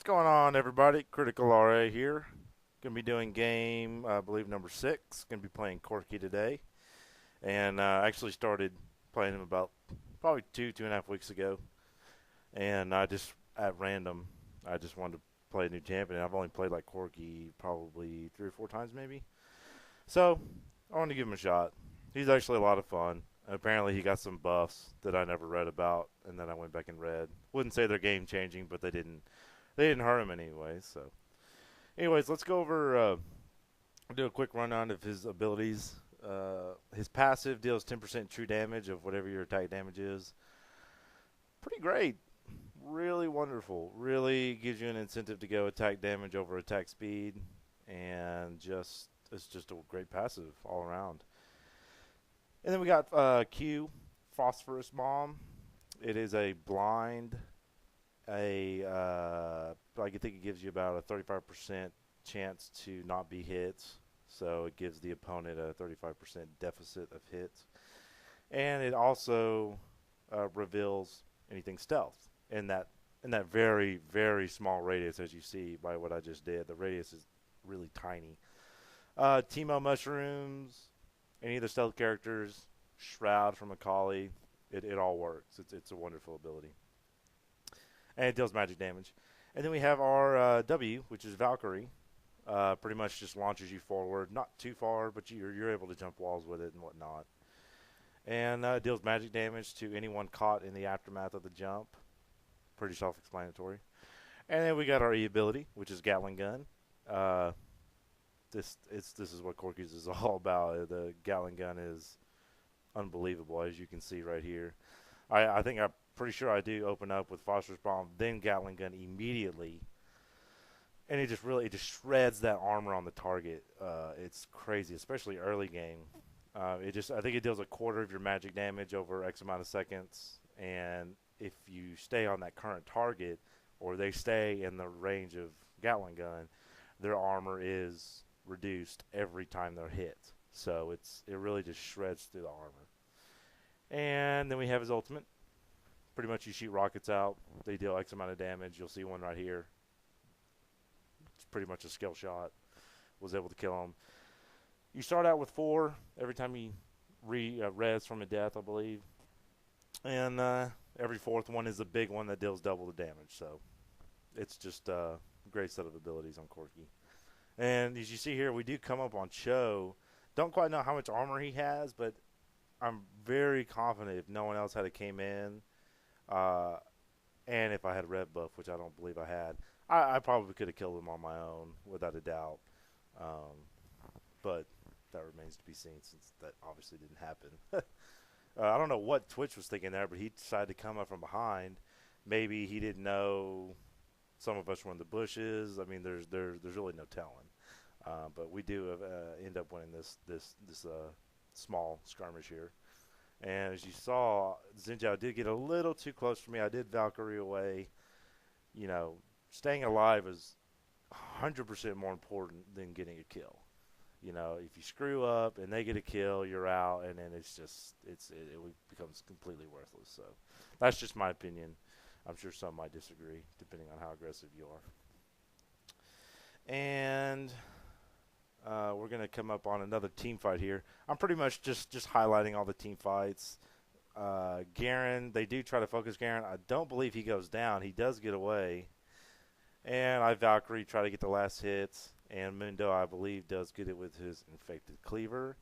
What's going on, everybody? Critical RA here. Gonna be doing game, I believe, number 6. Gonna be playing Corki today, and I actually started playing him about probably 2.5 weeks ago. And I just at random, I just wanted to play a new champion. I've only played like Corki probably 3 or 4 times, maybe. So I want to give him a shot. He's actually a lot of fun. Apparently, he got some buffs that I never read about, and then I went back and read. Wouldn't say they're game changing, but they didn't hurt him anyway. So, anyways, let's go over do a quick rundown of his abilities. His passive deals 10% true damage of whatever your attack damage is. Pretty great. Really wonderful. Really gives you an incentive to go attack damage over attack speed, and just it's just a great passive all around. And then we got Q, Phosphorus Bomb. It is a blind. I think it gives you about a 35% chance to not be hit. So it gives the opponent a 35% deficit of hits. And it also reveals anything stealth in that very, very small radius, as you see by what I just did. The radius is really tiny. Teemo Mushrooms, any of the stealth characters, Shroud from Akali, it all works. It's a wonderful ability. And it deals magic damage. And then we have our W, which is Valkyrie. Pretty much just launches you forward, not too far, but you're able to jump walls with it and whatnot. And deals magic damage to anyone caught in the aftermath of the jump. Pretty self-explanatory. And then we got our E ability, which is Gatling Gun. This is what Corky's is all about. The Gatling Gun is unbelievable, as you can see right here. I think I'm pretty sure I do open up with Phosphorus Bomb, then Gatling Gun immediately, and it just shreds that armor on the target. It's crazy, especially early game. I think it deals a quarter of your magic damage over X amount of seconds, and if you stay on that current target, or they stay in the range of Gatling Gun, their armor is reduced every time they're hit. So it really just shreds through the armor. And then we have his ultimate. Pretty much you shoot rockets out. They deal X amount of damage. You'll see one right here. It's pretty much a skill shot. Was able to kill him. You start out with 4 every time he res from a death, I believe. And every 4th one is a big one that deals double the damage. So it's just a great set of abilities on Corki. And as you see here, we do come up on Cho. Don't quite know how much armor he has, but I'm very confident if no one else had it came in, and if I had red buff, which I don't believe I had, I probably could have killed him on my own without a doubt. But that remains to be seen, since that obviously didn't happen. I don't know what Twitch was thinking there, but he decided to come up from behind. Maybe he didn't know some of us were in the bushes. I mean, there's really no telling. But we do end up winning this small skirmish here. And as you saw, Zinjao did get a little too close for me. I did Valkyrie away. You know, staying alive is 100% more important than getting a kill. You know, if you screw up and they get a kill, you're out, and then it becomes completely worthless. So that's just my opinion. I'm sure some might disagree, depending on how aggressive you are. And we're going to come up on another team fight here. I'm pretty much just highlighting all the team fights. Garen, they do try to focus Garen. I don't believe he goes down. He does get away. And I Valkyrie try to get the last hits. And Mundo, I believe, does get it with his Infected Cleaver.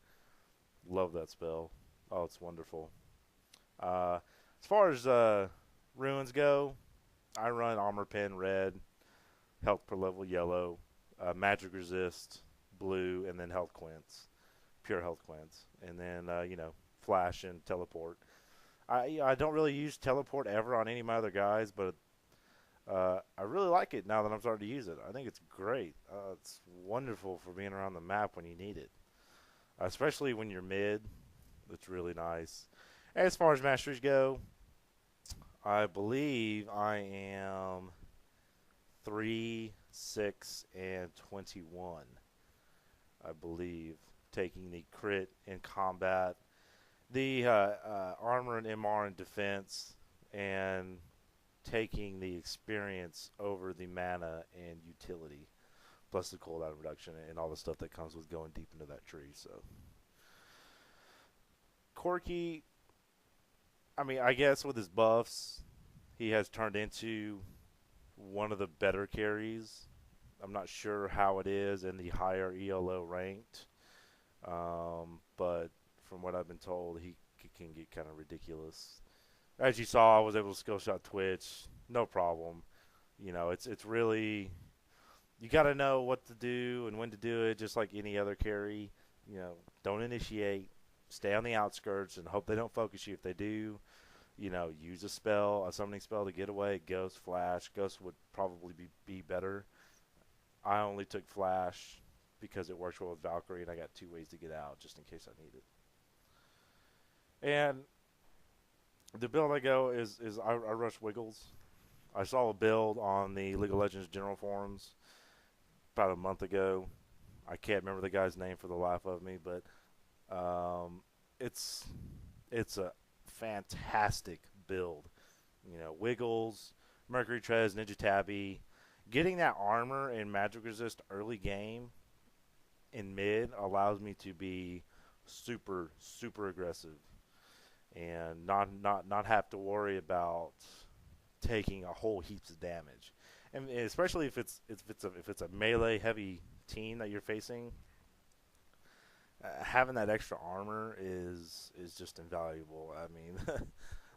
Love that spell. Oh, it's wonderful. As far as ruins go, I run Armor Pen red, Health per level yellow, Magic Resist blue, and then Health Quints, pure Health Quints, and then Flash and Teleport. I don't really use Teleport ever on any of my other guys, but I really like it now that I'm starting to use it. I think it's great. It's wonderful for being around the map when you need it, especially when you're mid. It's really nice. As far as Masteries go, I believe I am 3, 6, and 21. I believe, taking the crit in combat, the armor and MR in defense, and taking the experience over the mana and utility, plus the cooldown reduction and all the stuff that comes with going deep into that tree. So Corki, I mean, I guess with his buffs, he has turned into one of the better carries. I'm not sure how it is in the higher ELO ranked, but from what I've been told, he can get kind of ridiculous. As you saw, I was able to skill shot Twitch, no problem. You know, it's really, you got to know what to do and when to do it, just like any other carry. You know, don't initiate, stay on the outskirts, and hope they don't focus you. If they do, you know, use a spell, a summoning spell to get away. Ghost, Flash. Ghost would probably be better. I only took Flash because it works well with Valkyrie, and I got 2 ways to get out just in case I need it. And the build I go is I rush Wiggles. I saw a build on the League of Legends general forums about a month ago. I can't remember the guy's name for the life of me, but it's a fantastic build. You know, Wiggles, Mercury Trez, Ninja Tabby. Getting that armor and magic resist early game in mid allows me to be super aggressive and not have to worry about taking a whole heaps of damage. And especially if it's a melee heavy team that you're facing, having that extra armor is just invaluable. I mean,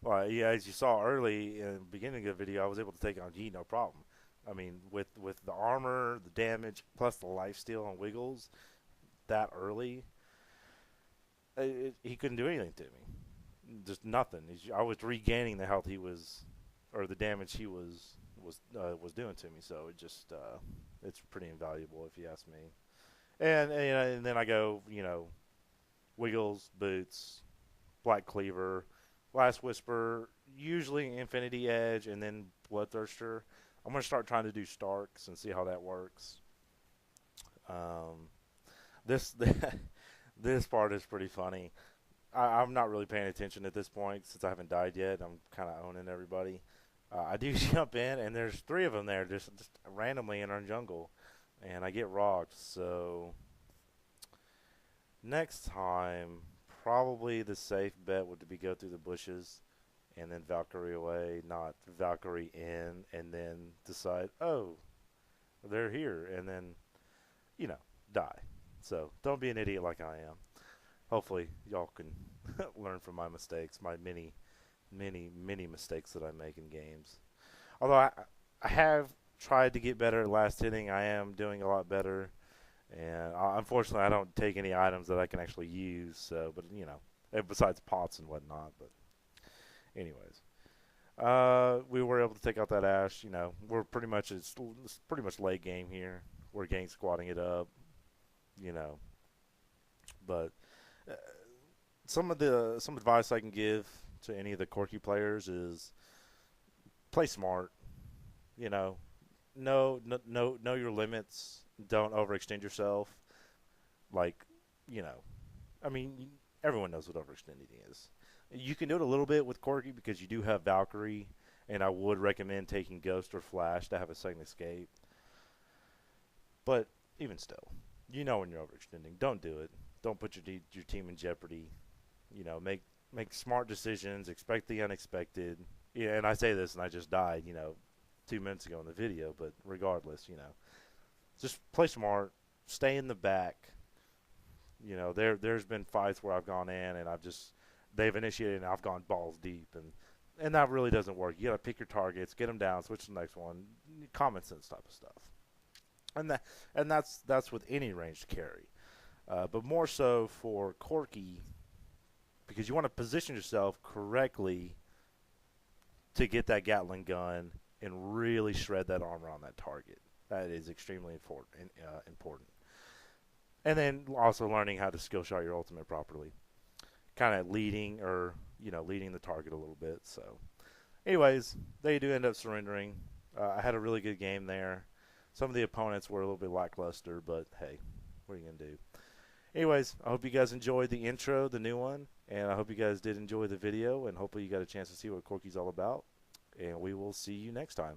well, yeah, as you saw early in the beginning of the video, I was able to take on G no problem. I mean, with the armor, the damage, plus the lifesteal on Wiggles, that early, he couldn't do anything to me. Just nothing. I was regaining the health he was, or the damage he was doing to me. So it just it's pretty invaluable if you ask me. And then I go, you know, Wiggles, Boots, Black Cleaver, Last Whisper, usually Infinity Edge, and then Bloodthirster. I'm going to start trying to do Starks and see how that works. This this part is pretty funny. I'm not really paying attention at this point since I haven't died yet. I'm kind of owning everybody. I do jump in, and there's 3 of them there just randomly in our jungle, and I get rocked. So next time, probably the safe bet would be go through the bushes and then Valkyrie away, not Valkyrie in, and then decide, oh, they're here, and then, you know, die. So don't be an idiot like I am. Hopefully y'all can learn from my mistakes, my many mistakes that I make in games. Although I have tried to get better at last hitting, I am doing a lot better. And unfortunately, I don't take any items that I can actually use. So, but you know, besides pots and whatnot. But anyways, we were able to take out that Ash. You know, we're it's pretty much late game here. We're gang squatting it up. You know, but some advice I can give to any of the Corki players is play smart. You know, know your limits. Don't overextend yourself. Like, you know, I mean, everyone knows what overextending is. You can do it a little bit with Corki because you do have Valkyrie, and I would recommend taking Ghost or Flash to have a second escape. But even still, you know when you're overextending. Don't do it. Don't put your team in jeopardy. You know, make smart decisions. Expect the unexpected. Yeah, and I say this, and I just died, you know, 2 minutes ago in the video. But regardless, you know, just play smart. Stay in the back. You know, there's been fights where I've gone in and they've initiated and I've gone balls deep, and that really doesn't work. You got to pick your targets, get them down, switch to the next one. Common sense type of stuff. And that's with any ranged carry. But more so for Corki, because you want to position yourself correctly to get that Gatling gun and really shred that armor on that target. That is extremely important. And then also learning how to skill shot your ultimate properly. Kind of leading the target a little bit. So anyways, they do end up surrendering. I had a really good game there. Some of the opponents were a little bit lackluster, but hey, what are you going to do? Anyways, I hope you guys enjoyed the intro, the new one, and I hope you guys did enjoy the video, and hopefully you got a chance to see what Corki's all about. and we will see you next time.